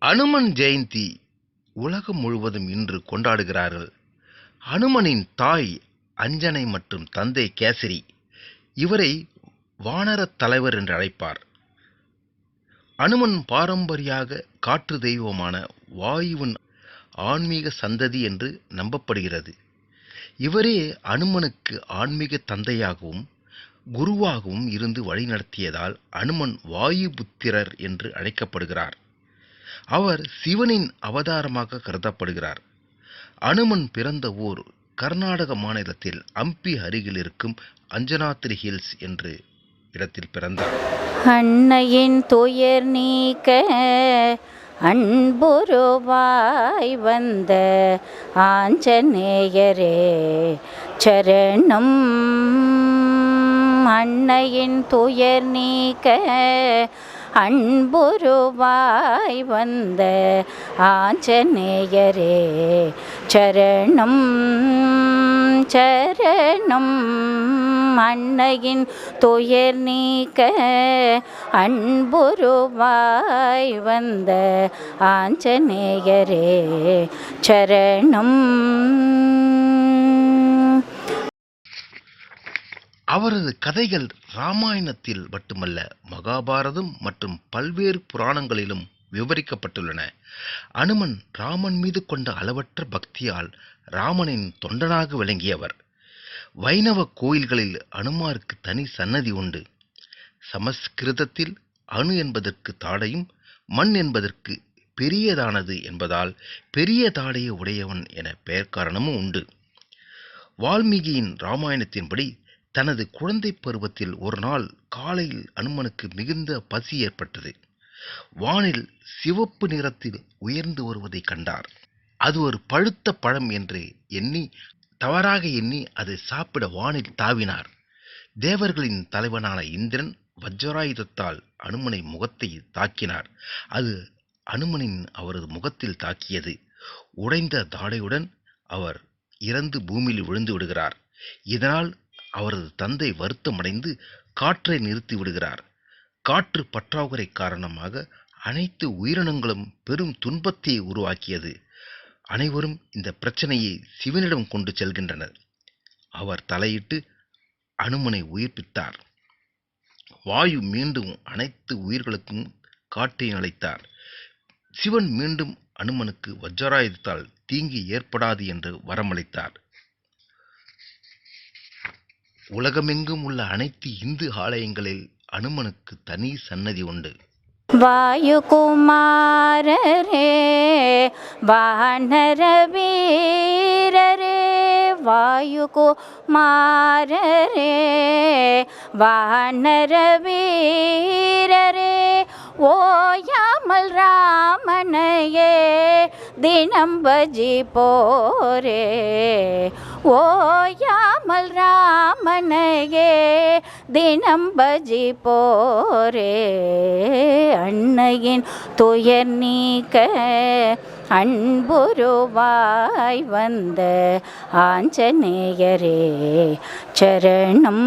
அனுமன் ஜெயந்தி உலகம் முழுவதும் இன்று கொண்டாடுகிறார்கள். அனுமனின் தாய் அஞ்சனை மற்றும் தந்தை கேசரி. இவரை வானரத் தலைவர் என்று அழைப்பார். அனுமன் பாரம்பரியாக காற்று தெய்வமான வாயுவின் ஆன்மீக சந்ததி என்று நம்பப்படுகிறது. இவரே அனுமனுக்கு ஆன்மீக தந்தையாகவும் குருவாகவும் இருந்து வழிநடத்தியதால் அனுமன் வாயுபுத்திரர் என்று அழைக்கப்படுகிறார். அவர் சிவனின் அவதாரமாக கருதப்படுகிறார். அனுமன் பிறந்த ஊர் கர்நாடக மாநிலத்தில் ஹம்பி அருகில் இருக்கும் அஞ்சனாத்ரி ஹில்ஸ் என்று இடத்தில் பிறந்தார். அன்னையின் துயர் நீக்க அன்புருவாய் வந்த ஆஞ்சநேயரே சரணம். அன்னையின் துயர் நீக்க அன்புருவாய் வந்த ஆஞ்சநேயரே சரணம் சரணம். அன்னையின் துயர் நீக்க அன்புருவாய் வந்த ஆஞ்சநேயரே சரணம். அவரது கதைகள் இராமாயணத்தில் மட்டுமல்ல, மகாபாரதம் மற்றும் பல்வேறு புராணங்களிலும் விவரிக்கப்பட்டுள்ளன. அனுமன் ராமன் மீது கொண்ட அளவற்ற பக்தியால் ராமனின் தொண்டனாக விளங்கியவர். வைணவ கோயில்களில் அனுமாருக்கு தனி சன்னதி உண்டு. சமஸ்கிருதத்தில் அணு என்பதற்கு தாடையும் மண் என்பதற்கு பெரியதானது என்பதால் பெரிய தாடையை உடையவன் என பெயர் காரணமும் உண்டு. வால்மீகியின் இராமாயணத்தின்படி தனது குழந்தை பருவத்தில் ஒரு நாள் காலையில் அனுமனுக்கு மிகுந்த பசி ஏற்பட்டது. வானில் சிவப்பு நிறத்தில் உயர்ந்து வருவதை கண்டார். அது ஒரு பழுத்த பழம் என்று தவறாக எண்ணி அதை சாப்பிட வானில் தாவினார். தேவர்களின் தலைவனான இந்திரன் வஜ்ராயுதத்தால் அனுமனை முகத்தை தாக்கினார். அது அவரது முகத்தில் தாக்கியது. உடைந்த தாடையுடன் அவர் இறந்து பூமியில் விழுந்து விடுகிறார். இதனால் அவரது தந்தை வருத்தமடைந்து காற்றை நிறுத்தி விடுகிறார். காற்று பற்றாக்குறை காரணமாக அனைத்து உயிரினங்களும் பெரும் துன்பத்தை உருவாக்கியது. அனைவரும் இந்த பிரச்சனையை சிவனிடம் கொண்டு செல்கின்றனர். அவர் தலையிட்டு அனுமனை உயிர்ப்பித்தார். வாயு மீண்டும் அனைத்து உயிர்களுக்கும் காற்றை அளித்தார். சிவன் மீண்டும் அனுமனுக்கு வஜ்ராயுதத்தால் தீங்கு ஏற்படாது என்று வரமளித்தார். உலகமெங்கும் உள்ள அனைத்து இந்து ஆலயங்களில் அனுமனுக்கு தனி சன்னதி உண்டு. வாயுகுமாரரே வானர வீரரே வாயுகுமாரரே வானர வீரரே ஓயாமல் ராமனையே தினம் பஜி போரே. ஓயாமல் ராமனையே தினம் பஜி போரே. அன்னையின் துயர் நீக்க அன்புருவாய் வந்த ஆஞ்சநேயரே சரணம்.